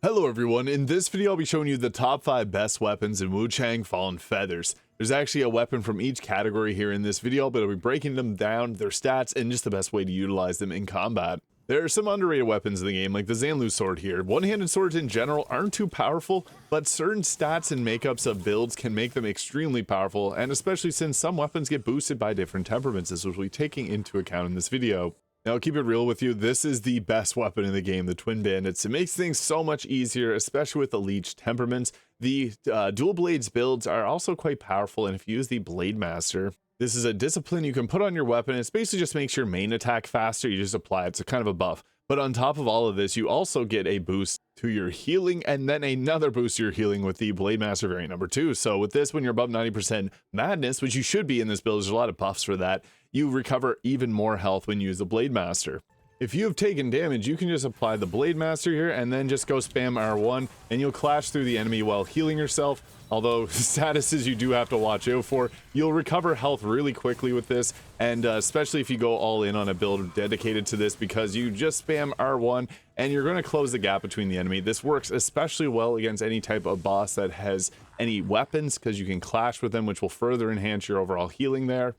Hello everyone, in this video I'll be showing you the top 5 best weapons in Wuchang Fallen Feathers. There's actually a weapon from each category here in this video, but I'll be breaking them down, their stats, and just the best way to utilize them in combat. There are some underrated weapons in the game, like the Zhanlu Sword here. One-handed swords in general aren't too powerful, but certain stats and makeups of builds can make them extremely powerful, and especially since some weapons get boosted by different temperaments, as we'll be taking into account in this video. Now, I'll keep it real with you, this is the best weapon in the game, the Twin Bandits. It makes things so much easier, especially with the leech temperaments. The dual blades builds are also quite powerful, and if you use the Blade Master, this is a discipline you can put on your weapon. It basically just makes your main attack faster, you just apply it, so kind of a buff. But on top of all of this, you also get a boost to your healing, and then another boost to your healing with the Blade Master variant number 2. So with this, when you're above 90% madness, which you should be in this build, there's a lot of buffs for that, you recover even more health when you use the Blade Master. If you have taken damage, you can just apply the Blade Master here and then just go spam R1 and you'll clash through the enemy while healing yourself. Although statuses you do have to watch out for, you'll recover health really quickly with this, and especially if you go all in on a build dedicated to this, because you just spam R1 and you're going to close the gap between the enemy. This works especially well against any type of boss that has any weapons, because you can clash with them, which will further enhance your overall healing there.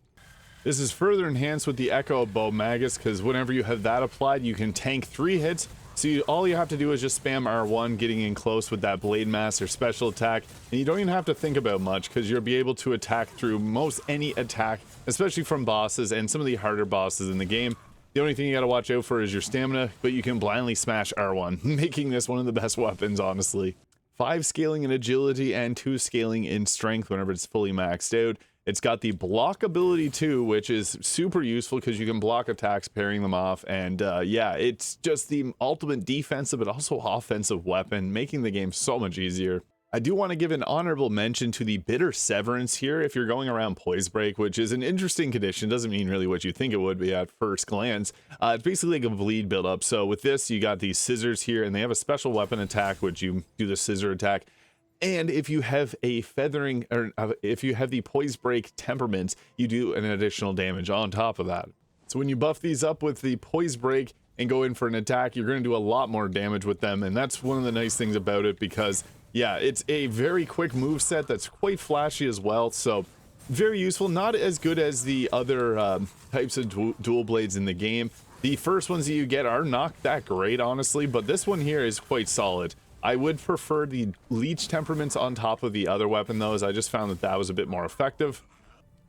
This is further enhanced with the Echo of Bow Magus, because whenever you have that applied, you can tank 3 hits. So all you have to do is just spam R1, getting in close with that Blade Master special attack, and you don't even have to think about much, because you'll be able to attack through most any attack, especially from bosses and some of the harder bosses in the game. The only thing you gotta watch out for is your stamina, but you can blindly smash R1, making this one of the best weapons, honestly. 5 scaling in agility and 2 scaling in strength whenever it's fully maxed out. It's got the block ability too, which is super useful because you can block attacks pairing them off, and yeah, it's just the ultimate defensive but also offensive weapon, making the game so much easier. I do want to give an honorable mention to the bitter Severance here if you're going around Poise Break, which is an interesting condition. Doesn't mean really what you think it would be at first glance. It's basically like a bleed buildup. So with this, you got these scissors here, and they have a special weapon attack, which you do the scissor attack. And if you have a feathering, or if you have the Poise Break temperament, you do an additional damage on top of that. So when you buff these up with the Poise Break and go in for an attack, you're going to do a lot more damage with them. And that's one of the nice things about it, because yeah, it's a very quick move set that's quite flashy as well. So very useful, not as good as the other types of dual blades in the game. The first ones that you get are not that great, honestly, but this one here is quite solid. I would prefer the leech temperaments on top of the other weapon though, as I just found that that was a bit more effective.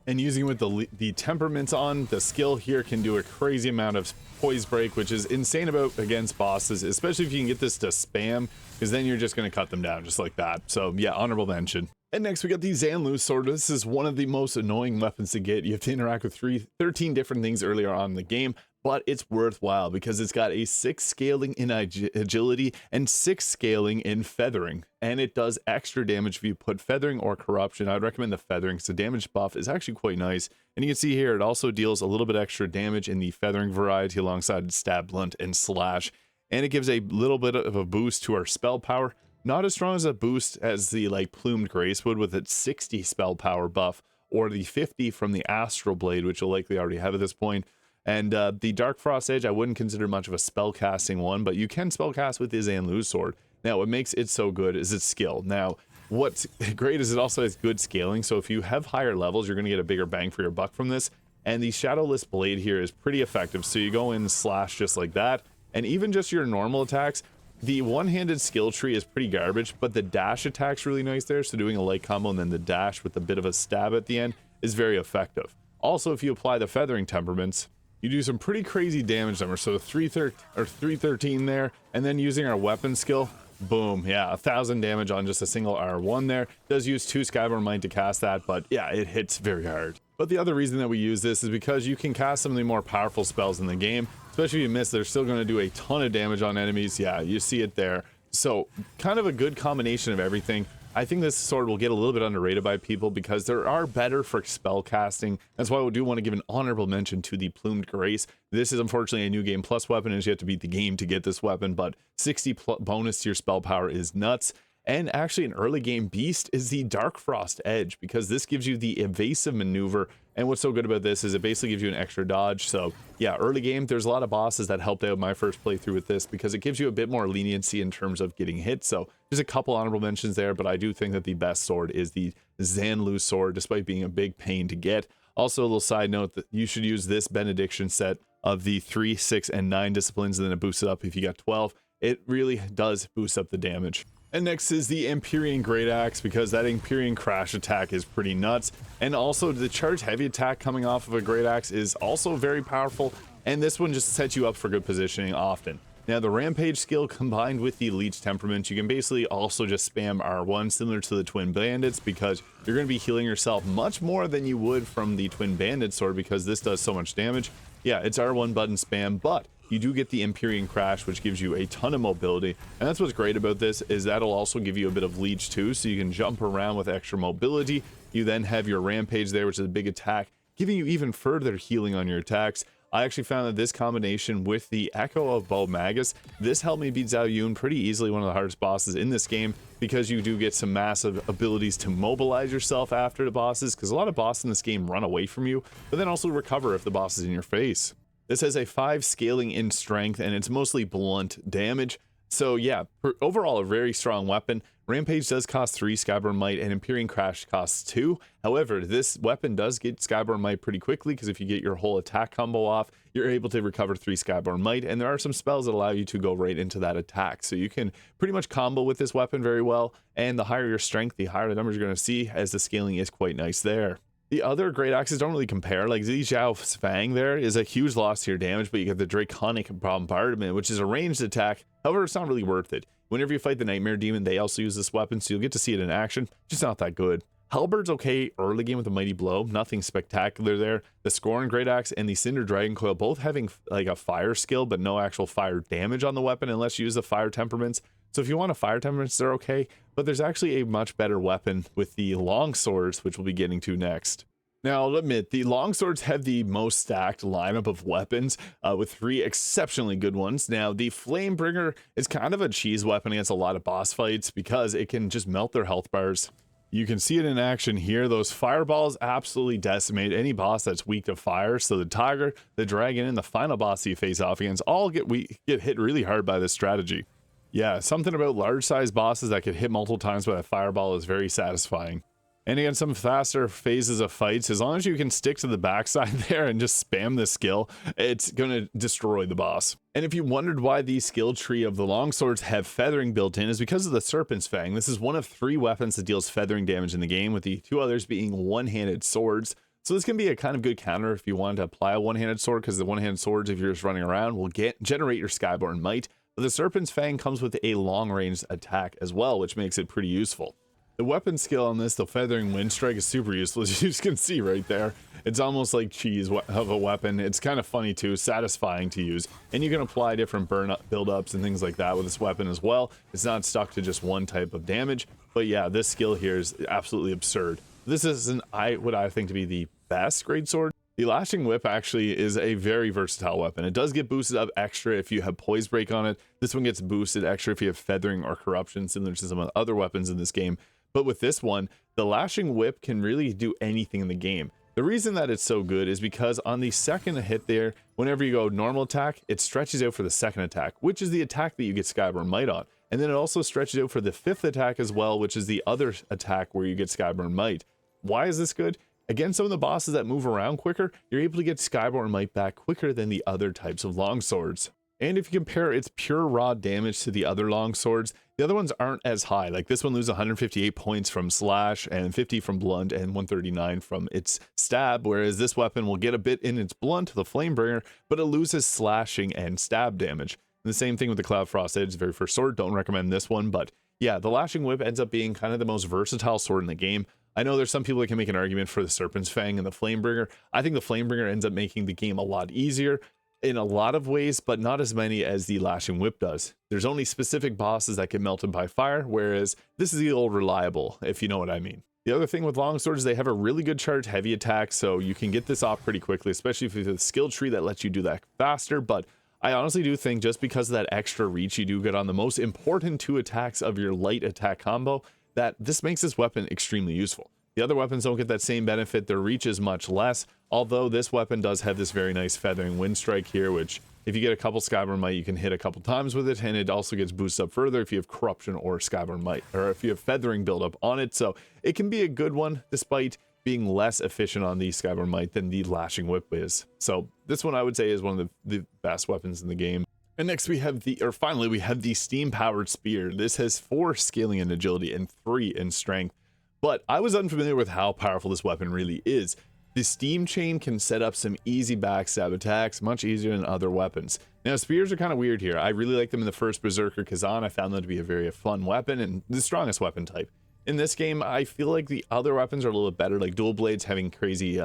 And using with the temperaments on, the skill here can do a crazy amount of Poise Break, which is insane about against bosses, especially if you can get this to spam, because then you're just going to cut them down just like that. So yeah, honorable mention. And next we got the Zhanlu Sword. This is one of the most annoying weapons to get. You have to interact with 13 different things earlier on in the game, but it's worthwhile because it's got a 6 scaling in agility and 6 scaling in feathering, and it does extra damage if you put feathering or corruption. I'd recommend the feathering because the damage buff is actually quite nice. And you can see here it also deals a little bit extra damage in the feathering variety alongside stab, blunt, and slash, and it gives a little bit of a boost to our spell power. Not as strong as a boost as the Plumed Grace would with its 60 spell power buff, or the 50 from the Astral Blade, which you'll likely already have at this point. And the Dark Frost Edge I wouldn't consider much of a spellcasting one, but you can spellcast with the Zhanlu Sword. Now what makes it so good is its skill. Now what's great is it also has good scaling, so if you have higher levels you're going to get a bigger bang for your buck from this. And the Shadowless Blade here is pretty effective, so you go in and slash just like that, and even just your normal attacks. The one-handed skill tree is pretty garbage, but the dash attack's really nice there, so doing a light combo and then the dash with a bit of a stab at the end is very effective. Also, if you apply the feathering temperaments, you do some pretty crazy damage numbers. So 313 there, and then using our weapon skill, boom, yeah, 1,000 damage on just a single R1 there. Does use 2 Skyborn Might to cast that, but yeah, it hits very hard. But the other reason that we use this is because you can cast some of the more powerful spells in the game, especially if you miss, they're still going to do a ton of damage on enemies. Yeah, you see it there. So kind of a good combination of everything. I think this sword will get a little bit underrated by people because there are better for spell casting. That's why we do want to give an honorable mention to the Plumed Grace. This is unfortunately a new game plus weapon, and you have to beat the game to get this weapon, but 60 bonus to your spell power is nuts. And actually an early game beast is the Dark Frost Edge, because this gives you the evasive maneuver. And what's so good about this is it basically gives you an extra dodge. So yeah, early game, there's a lot of bosses that helped out my first playthrough with this, because it gives you a bit more leniency in terms of getting hit. So there's a couple honorable mentions there, but I do think that the best sword is the Zhanlu Sword, despite being a big pain to get. Also, a little side note that you should use this benediction set of the 3, 6, and 9 disciplines, and then it boosts it up if you got 12. It really does boost up the damage. And next is the Empyrean Greataxe, because that Empyrean crash attack is pretty nuts. And also the charge heavy attack coming off of a Greataxe is also very powerful. And this one just sets you up for good positioning often. Now the Rampage skill combined with the Leech Temperament, you can basically also just spam R1 similar to the Twin Bandits, because you're going to be healing yourself much more than you would from the Twin Bandit sword, because this does so much damage. Yeah, it's R1 button spam, but you do get the Empyrean Crash, which gives you a ton of mobility. And that's what's great about this, is that'll also give you a bit of leech too, so you can jump around with extra mobility. You then have your Rampage there, which is a big attack, giving you even further healing on your attacks. I actually found that this combination with the Echo of Bo Magus, this helped me beat Zhao Yun pretty easily, one of the hardest bosses in this game, because you do get some massive abilities to mobilize yourself after the bosses, because a lot of bosses in this game run away from you, but then also recover if the boss is in your face. This has a 5 scaling in strength, and it's mostly blunt damage. So yeah, overall a very strong weapon. Rampage does cost 3 Skyborn Might, and Empyrean Crash costs 2. However, this weapon does get Skyborn Might pretty quickly, because if you get your whole attack combo off, you're able to recover 3 Skyborn Might, and there are some spells that allow you to go right into that attack. So you can pretty much combo with this weapon very well, and the higher your strength, the higher the numbers you're going to see, as the scaling is quite nice there. The other great axes don't really compare. Like Zi Zhao's Fang there is a huge loss to your damage, but you get the Draconic Bombardment, which is a ranged attack. However, it's not really worth it. Whenever you fight the Nightmare Demon, they also use this weapon, so you'll get to see it in action. Just not that good. Halberd's okay early game with a Mighty Blow, nothing spectacular there. The Scorn Great Axe and the Cinder Dragon Coil both having like a fire skill, but no actual fire damage on the weapon unless you use the fire temperaments. So if you want a fire temperaments, they're okay, but there's actually a much better weapon with the long swords, which we'll be getting to next. Now, I'll admit, the longswords have the most stacked lineup of weapons, with 3 exceptionally good ones. Now, the Flamebringer is kind of a cheese weapon against a lot of boss fights, because it can just melt their health bars. You can see it in action here. Those fireballs absolutely decimate any boss that's weak to fire. So the Tiger, the Dragon, and the final boss you face off against all get hit really hard by this strategy. Yeah, something about large-sized bosses that get hit multiple times by a fireball is very satisfying. And again, some faster phases of fights, as long as you can stick to the backside there and just spam the skill, it's going to destroy the boss. And if you wondered why the skill tree of the longswords have feathering built in, is because of the Serpent's Fang. This is one of 3 weapons that deals feathering damage in the game, with the 2 others being one-handed swords. So this can be a kind of good counter if you want to apply a one-handed sword, because the one-handed swords, if you're just running around, will generate your Skyborn Might. But the Serpent's Fang comes with a long-range attack as well, which makes it pretty useful. The weapon skill on this, the Feathering Wind Strike, is super useful, as you can see right there. It's almost like cheese of a weapon. It's kind of funny too, satisfying to use. And you can apply different build-ups and things like that with this weapon as well. It's not stuck to just one type of damage. But yeah, this skill here is absolutely absurd. This is what I think to be the best great sword. The Lashing Whip actually is a very versatile weapon. It does get boosted up extra if you have Poise Break on it. This one gets boosted extra if you have Feathering or Corruption, similar to some of the other weapons in this game. But with this one, the Lashing Whip can really do anything in the game. The reason that it's so good is because on the second hit there, whenever you go normal attack, it stretches out for the second attack, which is the attack that you get Skyborn Might on. And then it also stretches out for the 5th attack as well, which is the other attack where you get Skyborn Might. Why is this good? Against some of the bosses that move around quicker, you're able to get Skyborn Might back quicker than the other types of longswords. And if you compare its pure raw damage to the other longswords, the other ones aren't as high. Like this one loses 158 points from slash and 50 from blunt and 139 from its stab, whereas this weapon will get a bit in its blunt, the Flamebringer, but it loses slashing and stab damage. And the same thing with the Cloud Frost Edge, very first sword. Don't recommend this one, but yeah, the Lashing Whip ends up being kind of the most versatile sword in the game. I know there's some people that can make an argument for the Serpent's Fang and the Flamebringer. I think the Flamebringer ends up making the game a lot easier in a lot of ways, but not as many as the Lashing Whip does. There's only specific bosses that get melted by fire, whereas this is the old reliable, if you know what I mean. The other thing with longswords is they have a really good charge heavy attack, so you can get this off pretty quickly, especially if you have a skill tree that lets you do that faster. But I honestly do think just because of that extra reach you do get on the most important 2 attacks of your light attack combo, that this makes this weapon extremely useful. The other weapons don't get that same benefit, their reach is much less, although this weapon does have this very nice feathering wind strike here, which if you get a couple Skyborn Might, you can hit a couple times with it, and it also gets boosted up further if you have Corruption or Skyborn Might, or if you have Feathering buildup on it, so it can be a good one, despite being less efficient on the Skyborn Might than the Lashing Whip is. So this one I would say is one of the best weapons in the game. And next we have finally we have the Steam-Powered Spear. This has 4 scaling and agility and 3 in strength. But I was unfamiliar with how powerful this weapon really is. The Steam Chain can set up some easy backstab attacks, much easier than other weapons. Now, spears are kind of weird here. I really like them in the first Berserker Kazan. I found them to be a very fun weapon and the strongest weapon type. In this game, I feel like the other weapons are a little bit better, like Dual Blades having crazy,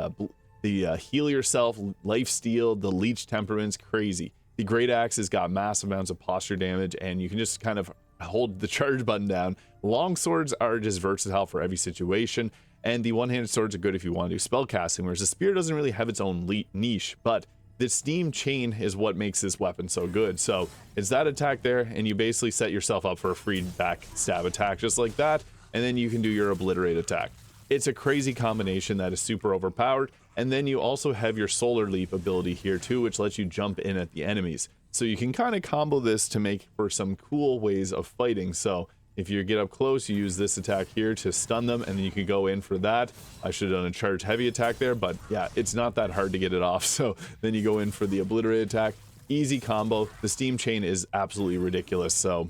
Heal Yourself, Life Steal, the Leech Temperaments, crazy. The Greataxe has got massive amounts of posture damage, and you can just kind of hold the charge button down. Long swords are just versatile for every situation, and the one-handed swords are good if you want to do spellcasting, whereas the spear doesn't really have its own niche, but the Steam Chain is what makes this weapon so good. So it's that attack there, and you basically set yourself up for a free backstab attack just like that, and then you can do your Obliterate attack. It's a crazy combination that is super overpowered, and then you also have your Solar Leap ability here too, which lets you jump in at the enemies. So you can kind of combo this to make for some cool ways of fighting. So if you get up close, you use this attack here to stun them, and then you can go in for that. I should have done a charge heavy attack there, but yeah, it's not that hard to get it off. So then you go in for the Obliterate attack. Easy combo. The Steam Chain is absolutely ridiculous. So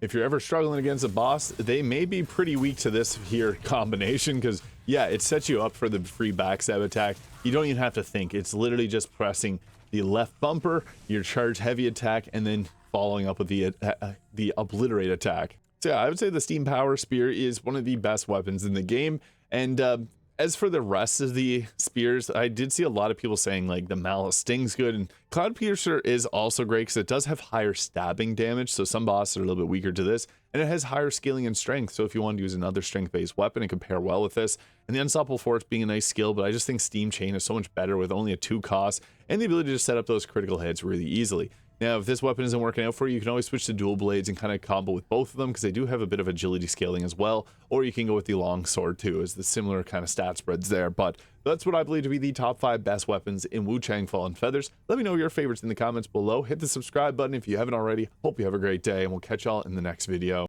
if you're ever struggling against a boss, they may be pretty weak to this here combination, because yeah, it sets you up for the free backstab attack. You don't even have to think. It's literally just pressing the left bumper, your charge heavy attack, and then following up with the Obliterate attack. So yeah, I would say the Steam Power Spear is one of the best weapons in the game. And as for the rest of the spears, I did see a lot of people saying like the Malice Sting's good, and Cloud Piercer is also great because it does have higher stabbing damage, so some bosses are a little bit weaker to this, and it has higher scaling and strength, so if you want to use another strength-based weapon, it can pair well with this. And the Unstoppable Force being a nice skill, but I just think Steam Chain is so much better with only a 2 cost, and the ability to set up those critical hits really easily. Now, if this weapon isn't working out for you, you can always switch to Dual Blades and kind of combo with both of them, because they do have a bit of agility scaling as well, or you can go with the Long Sword too, as the similar kind of stat spreads there. But that's what I believe to be the top 5 best weapons in Wuchang Fallen Feathers. Let me know your favorites in the comments below. Hit the subscribe button if you haven't already. Hope you have a great day, and we'll catch y'all in the next video.